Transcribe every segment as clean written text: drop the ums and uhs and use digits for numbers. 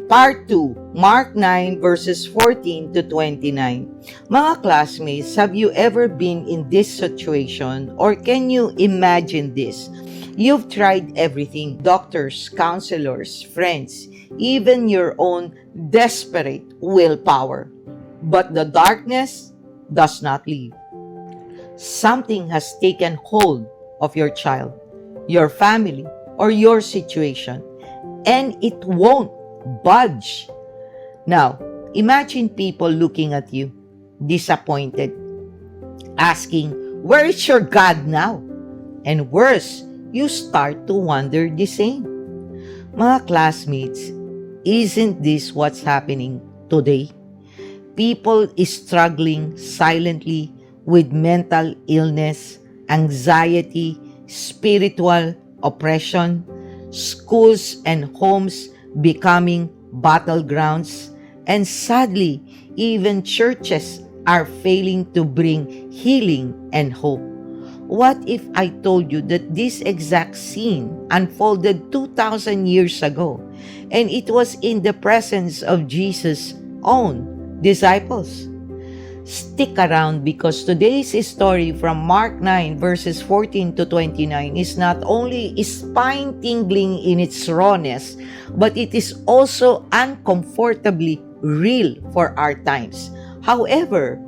Part 2, Mark 9 verses 14 to 29. Mga classmates, have you ever been in this situation, or can you imagine this? You've tried everything: doctors, counselors, friends, even your own desperate willpower. But the darkness does not leave. Something has taken hold of your child, your family, or your situation, and it won't budge. Now, imagine people looking at you, disappointed, asking, "Where is your God now?" And worse, you start to wonder the same. Mga classmates, isn't this what's happening today? People is struggling silently with mental illness, anxiety, spiritual oppression, schools and homes becoming battlegrounds, and sadly, even churches are failing to bring healing and hope. What if I told you that this exact scene unfolded 2,000 years ago, and it was in the presence of Jesus' own disciples? Stick around, because today's story from Mark 9 verses 14 to 29 is not only spine-tingling in its rawness, but it is also uncomfortably real for our times. However,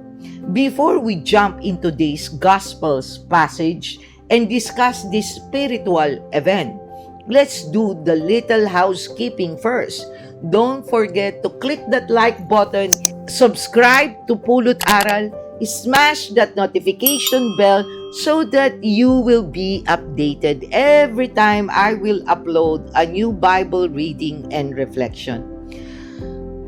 before we jump into today's Gospels passage and discuss this spiritual event, let's do the little housekeeping first. Don't forget to click that like button, subscribe to Pulot Aral, smash that notification bell so that you will be updated every time I will upload a new Bible reading and reflection.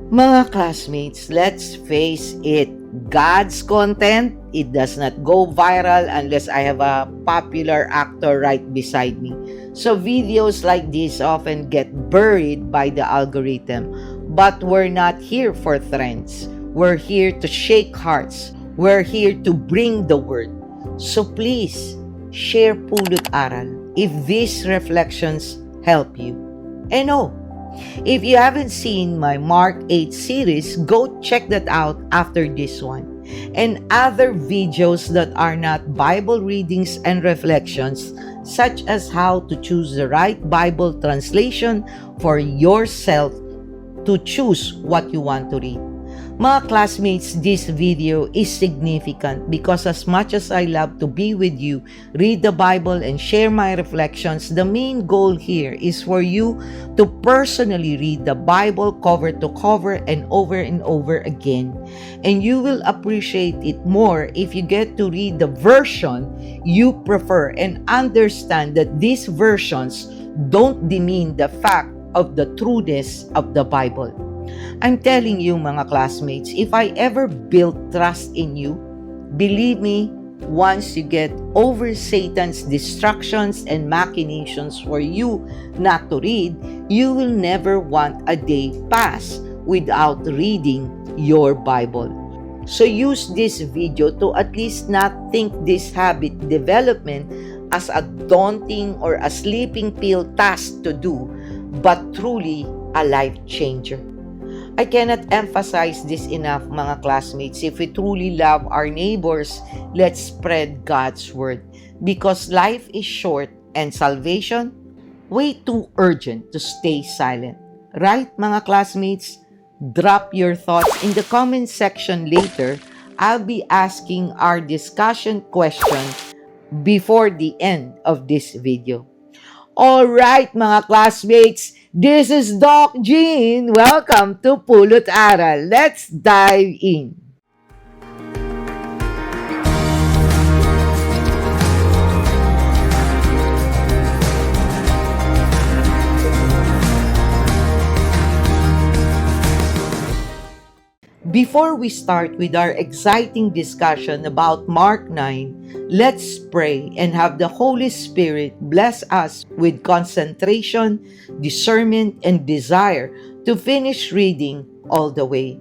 Mga classmates, let's face it, God's content, it does not go viral unless I have a popular actor right beside me. So videos like this often get buried by the algorithm. But we're not here for trends. We're here to shake hearts. We're here to bring the word. So please, share Pulot Aral if these reflections help you. And oh, if you haven't seen my Mark 8 series, go check that out after this one. And other videos that are not Bible readings and reflections, such as how to choose the right Bible translation for yourself to choose what you want to read. Mga classmates, this video is significant because as much as I love to be with you, read the Bible, and share my reflections, the main goal here is for you to personally read the Bible cover to cover and over again. And you will appreciate it more if you get to read the version you prefer and understand that these versions don't demean the fact of the trueness of the Bible. I'm telling you, mga classmates, if I ever built trust in you, believe me, once you get over Satan's distractions and machinations for you not to read, you will never want a day pass without reading your Bible. So use this video to at least not think this habit development as a daunting or a sleeping pill task to do, but truly a life changer. I cannot emphasize this enough, mga classmates. If we truly love our neighbors, let's spread God's word. Because life is short and salvation way too urgent to stay silent. Right, mga classmates? Drop your thoughts in the comment section later. I'll be asking our discussion question before the end of this video. Alright, mga classmates, this is Doc Jean. Welcome to Pulot Aral. Let's dive in. Before we start with our exciting discussion about Mark 9, let's pray and have the Holy Spirit bless us with concentration, discernment, and desire to finish reading all the way.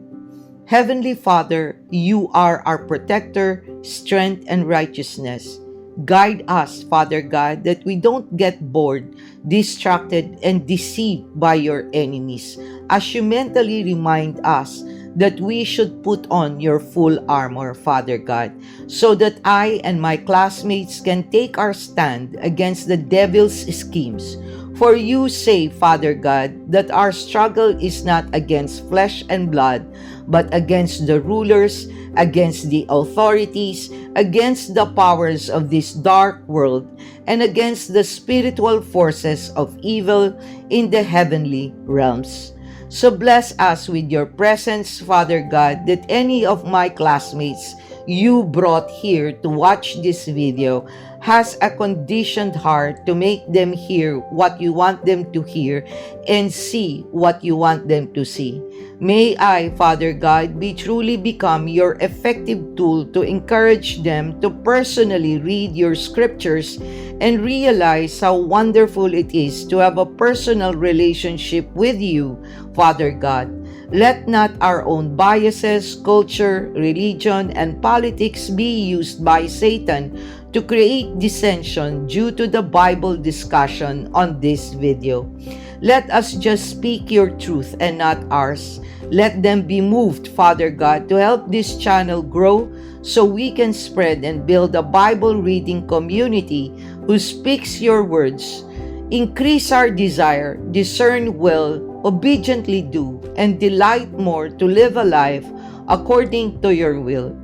Heavenly Father, you are our protector, strength, and righteousness. Guide us, Father God, that we don't get bored, distracted, and deceived by your enemies, as you mentally remind us that we should put on your full armor, Father God, so that I and my classmates can take our stand against the devil's schemes. For you say, Father God, that our struggle is not against flesh and blood, but against the rulers, against the authorities, against the powers of this dark world, and against the spiritual forces of evil in the heavenly realms. So bless us with your presence, Father God, that any of my classmates you brought here to watch this video has a conditioned heart to make them hear what you want them to hear and see what you want them to see. May I, Father God, be truly become your effective tool to encourage them to personally read your scriptures and realize how wonderful it is to have a personal relationship with you, Father God. Let not our own biases, culture, religion, and politics be used by Satan to create dissension due to the Bible discussion on this video. Let us just speak your truth and not ours. Let them be moved, Father God, to help this channel grow so we can spread and build a Bible reading community who speaks your words. Increase our desire, discern well, obediently do, and delight more to live a life according to your will.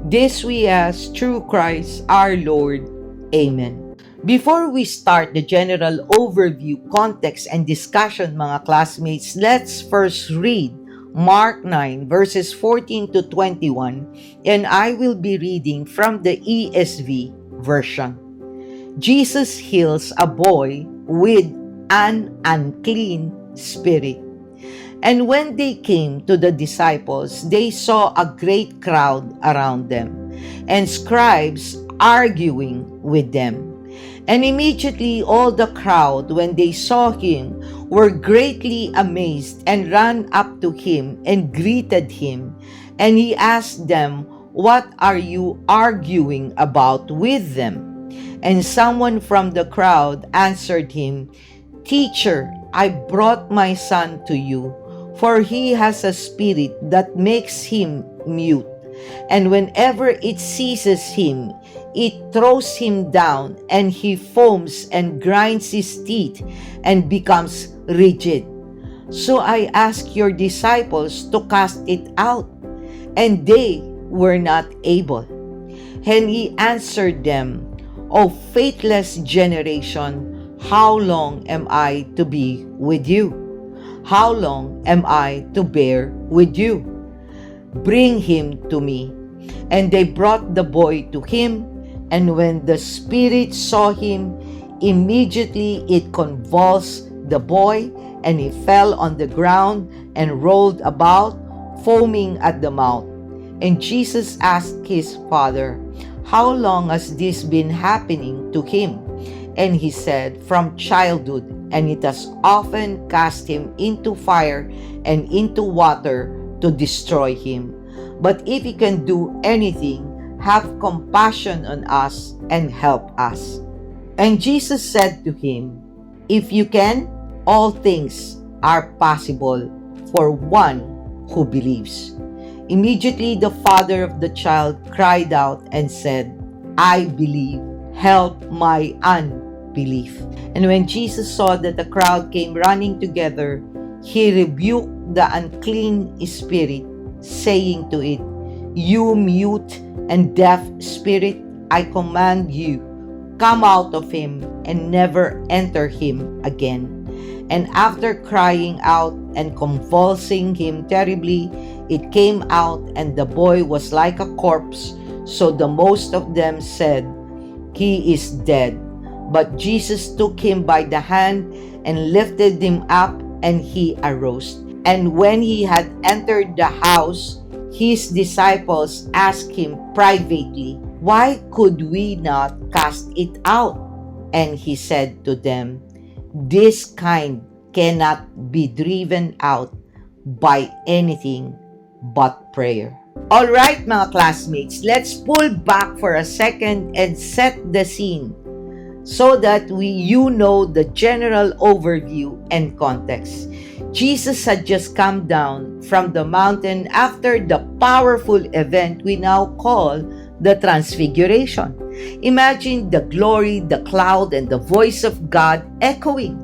This we ask through Christ our Lord. Amen. Before we start the general overview, context, and discussion, mga classmates, let's first read Mark 9 verses 14 to 21, and I will be reading from the ESV version. Jesus heals a boy with an unclean spirit. And when they came to the disciples, they saw a great crowd around them, and scribes arguing with them. And immediately all the crowd, when they saw him, were greatly amazed and ran up to him and greeted him. And he asked them, "What are you arguing about with them?" And someone from the crowd answered him, "Teacher, I brought my son to you, for he has a spirit that makes him mute. And whenever it seizes him, it throws him down, and he foams and grinds his teeth and becomes rigid. So I asked your disciples to cast it out, and they were not able." And he answered them, "O faithless generation, how long am I to be with you? How long am I to bear with you? Bring him to me." And they brought the boy to him, and when the spirit saw him, immediately it convulsed the boy, and he fell on the ground and rolled about, foaming at the mouth. And Jesus asked his father, "How long has this been happening to him?" And he said, "From childhood, and it has often cast him into fire and into water to destroy him. But if he can do anything, have compassion on us and help us." And Jesus said to him, "If you can, all things are possible for one who believes." Immediately the father of the child cried out and said, "I believe, help my unbelief." And when Jesus saw that the crowd came running together, he rebuked the unclean spirit, saying to it, "You mute and deaf spirit, I command you, come out of him and never enter him again." And after crying out and convulsing him terribly, it came out, and the boy was like a corpse. So the most of them said, "He is dead." But Jesus took him by the hand and lifted him up, and he arose. And when he had entered the house, his disciples asked him privately, "Why could we not cast it out?" And he said to them, "This kind cannot be driven out by anything but prayer." Alright mga classmates, let's pull back for a second and set the scene so that you know the general overview and context. Jesus had just come down from the mountain after the powerful event we now call the Transfiguration. Imagine the glory, the cloud, and the voice of God echoing.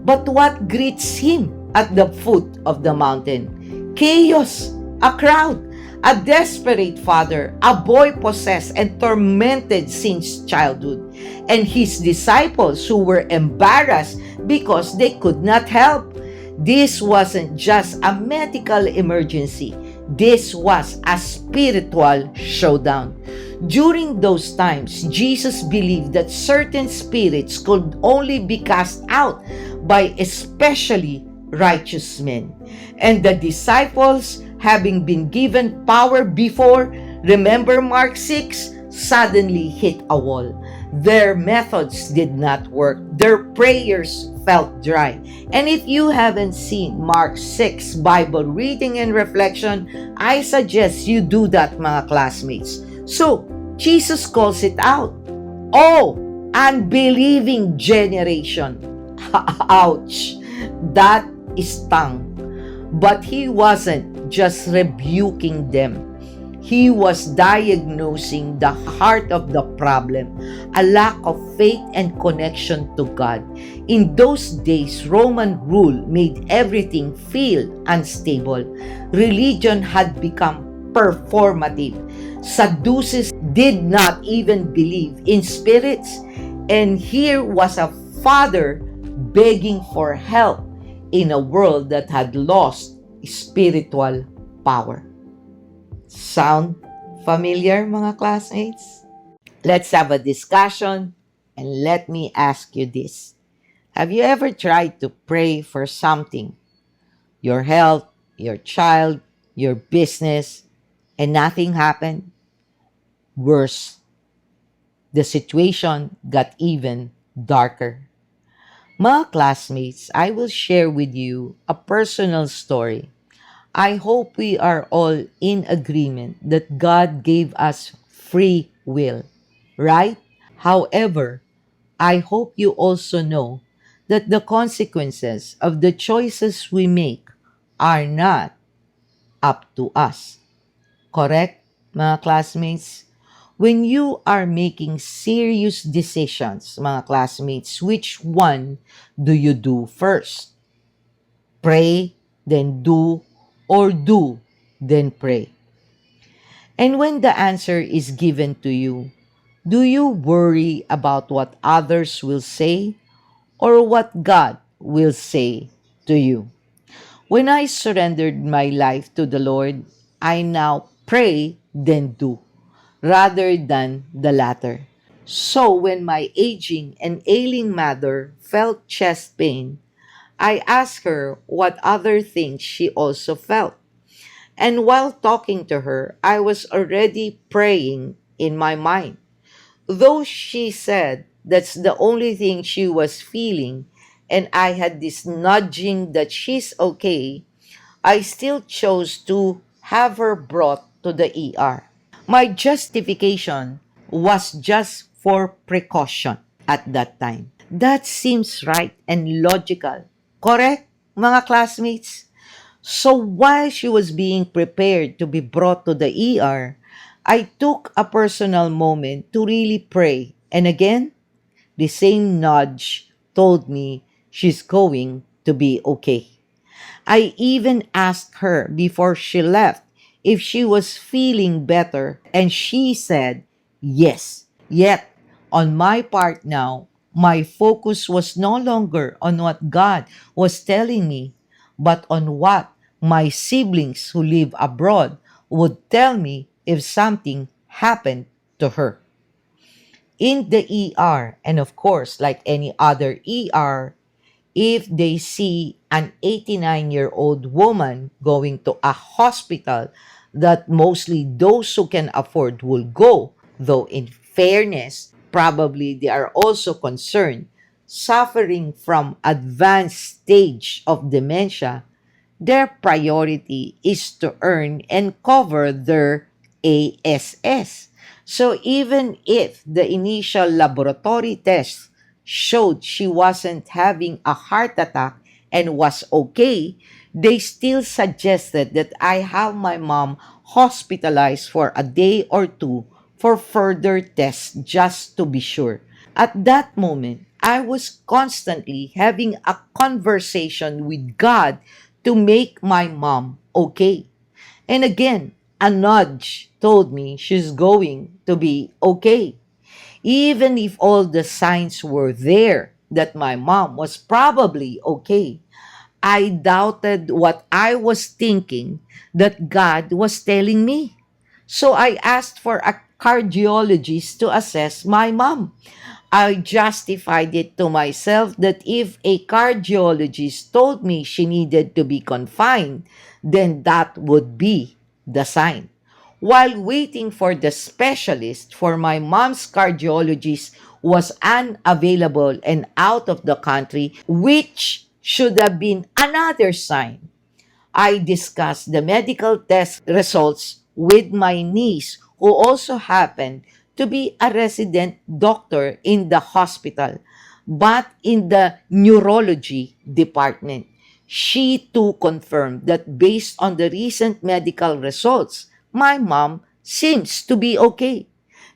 But what greets him at the foot of the mountain? Chaos, a crowd, a desperate father, a boy possessed and tormented since childhood, and his disciples who were embarrassed because they could not help. This wasn't just a medical emergency. This was a spiritual showdown. During those times, Jesus believed that certain spirits could only be cast out by especially righteous men. And the disciples, having been given power before, remember Mark 6, suddenly hit a wall. Their methods did not work. Their prayers felt dry. And if you haven't seen Mark 6 Bible reading and reflection, I suggest you do that mga classmates. So, Jesus calls it out. Oh, unbelieving generation. Ouch. That stung. But he wasn't just rebuking them. He was diagnosing the heart of the problem, a lack of faith and connection to God. In those days, Roman rule made everything feel unstable. Religion had become performative. Sadducees did not even believe in spirits. And here was a father begging for help in a world that had lost spiritual power. Sound familiar, mga classmates? Let's have a discussion and let me ask you this. Have you ever tried to pray for something? Your health, your child, your business, and nothing happened? Worse, the situation got even darker. Mga classmates, I will share with you a personal story. I hope we are all in agreement that God gave us free will, right? However, I hope you also know that the consequences of the choices we make are not up to us. Correct, mga classmates? When you are making serious decisions, mga classmates, which one do you do first? Pray, then do, or do, then pray? And when the answer is given to you, do you worry about what others will say or what God will say to you? When I surrendered my life to the Lord, I now pray, then do, rather than the latter. So when my aging and ailing mother felt chest pain, I asked her what other things she also felt. And while talking to her, I was already praying in my mind. Though she said that's the only thing she was feeling, and I had this nudging that she's okay, I still chose to have her brought to the ER. My justification was just for precaution at that time. That seems right and logical. Correct, mga classmates? So while she was being prepared to be brought to the ER, I took a personal moment to really pray. And again, the same nudge told me she's going to be okay. I even asked her before she left if she was feeling better, and she said yes. Yet, on my part now, my focus was no longer on what God was telling me, but on what my siblings who live abroad would tell me if something happened to her. In the ER, and of course, like any other ER, if they see an 89-year-old woman going to a hospital that mostly those who can afford will go, though in fairness, probably they are also concerned, suffering from advanced stage of dementia, Their priority is to earn and cover their ASS. So even if the initial laboratory test showed she wasn't having a heart attack and was okay, they still suggested that I have my mom hospitalized for a day or two for further tests just to be sure. At that moment, I was constantly having a conversation with God to make my mom okay. And again, a nudge told me she's going to be okay. Even if all the signs were there that my mom was probably okay, I doubted what I was thinking that God was telling me. So I asked for a cardiologist to assess my mom. I justified it to myself that if a cardiologist told me she needed to be confined, then that would be the sign. While waiting for the specialist for my mom's cardiologist was unavailable and out of the country, which should have been another sign. I discussed the medical test results with my niece, who also happened to be a resident doctor in the hospital, but in the neurology department. She too confirmed that based on the recent medical results, my mom seems to be okay.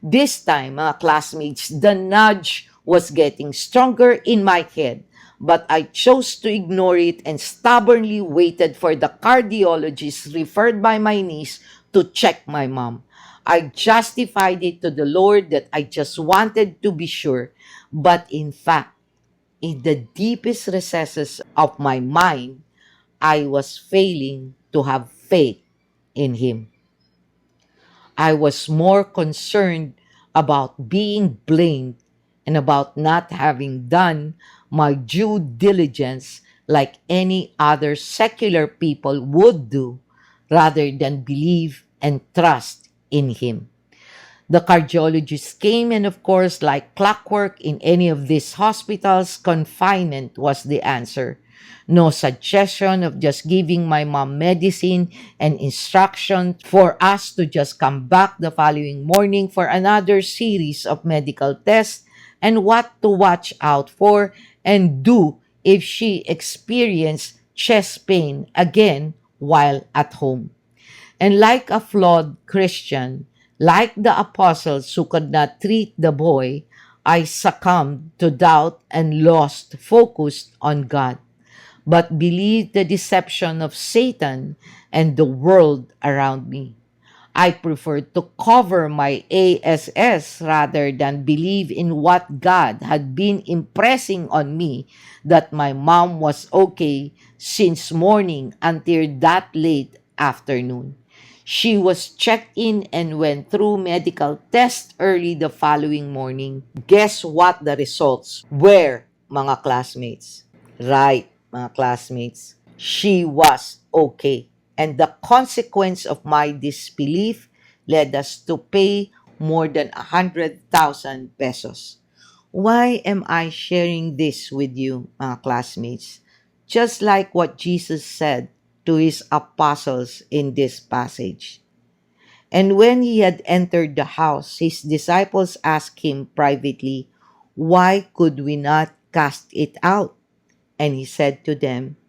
This time, mga classmates, the nudge was getting stronger in my head, but I chose to ignore it and stubbornly waited for the cardiologist referred by my niece to check my mom. I justified it to the Lord that I just wanted to be sure, but in fact, in the deepest recesses of my mind, I was failing to have faith in Him. I was more concerned about being blamed and about not having done my due diligence like any other secular people would do rather than believe and trust in Him. The cardiologist came, and of course, like clockwork in any of these hospitals, confinement was the answer. No suggestion of just giving my mom medicine and instruction for us to just come back the following morning for another series of medical tests and what to watch out for and do if she experienced chest pain again while at home. And like a flawed Christian, like the apostles who could not treat the boy, I succumbed to doubt and lost focus on God, but believed the deception of Satan and the world around me. I preferred to cover my ASS rather than believe in what God had been impressing on me that my mom was okay since morning until that late afternoon. She was checked in and went through medical tests early the following morning. Guess what the results were, mga classmates? Right, mga classmates. She was okay. And the consequence of my disbelief led us to pay more than 100,000 pesos. Why am I sharing this with you, mga classmates? Just like what Jesus said to his apostles in this passage. And when he had entered the house, his disciples asked him privately, "Why could we not cast it out?" And he said to them,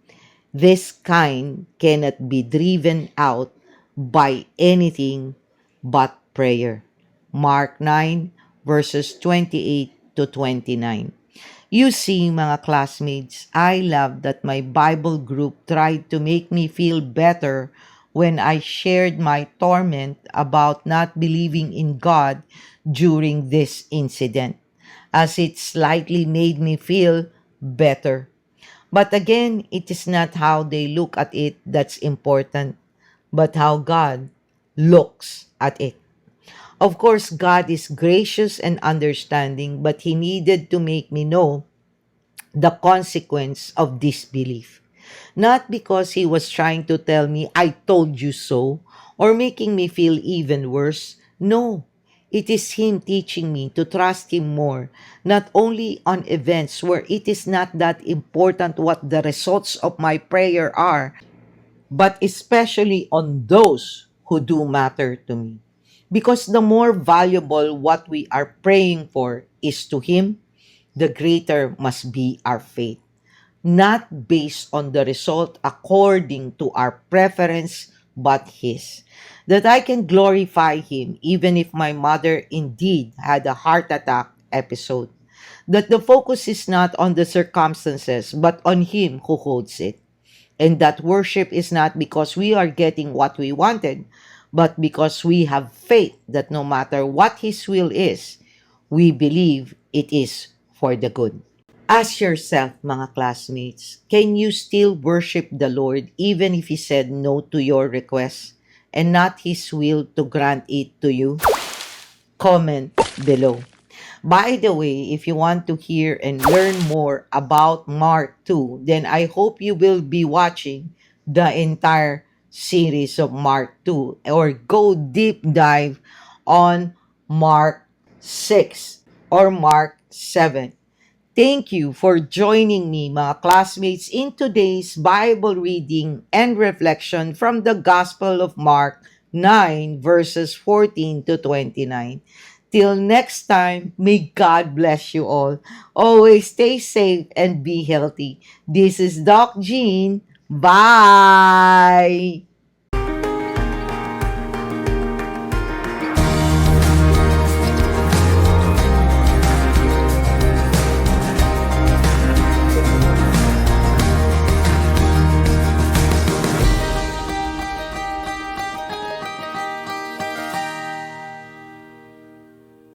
"This kind cannot be driven out by anything but prayer." Mark 9 verses 28 to 29. You see, mga classmates, I love that my Bible group tried to make me feel better when I shared my torment about not believing in God during this incident, as it slightly made me feel better. But again, it is not how they look at it that's important, but how God looks at it. Of course, God is gracious and understanding, but He needed to make me know the consequence of disbelief. Not because He was trying to tell me, "I told you so," or making me feel even worse. No, it is Him teaching me to trust Him more, not only on events where it is not that important what the results of my prayer are, but especially on those who do matter to me. Because the more valuable what we are praying for is to Him, the greater must be our faith, not based on the result according to our preference, but His. That I can glorify Him even if my mother indeed had a heart attack episode. That the focus is not on the circumstances, but on Him who holds it. And that worship is not because we are getting what we wanted, but because we have faith that no matter what His will is, we believe it is for the good. Ask yourself, mga classmates, can you still worship the Lord even if He said no to your request and not His will to grant it to you? Comment below. By the way, if you want to hear and learn more about Mark 2, then I hope you will be watching the entire series of Mark 2 or go deep dive on Mark 6 or Mark 7. Thank you for joining me, mga classmates, in today's Bible reading and reflection from the Gospel of Mark 9, verses 14 to 29. Till next time, may God bless you all. Always stay safe and be healthy. This is Doc Jean. Bye!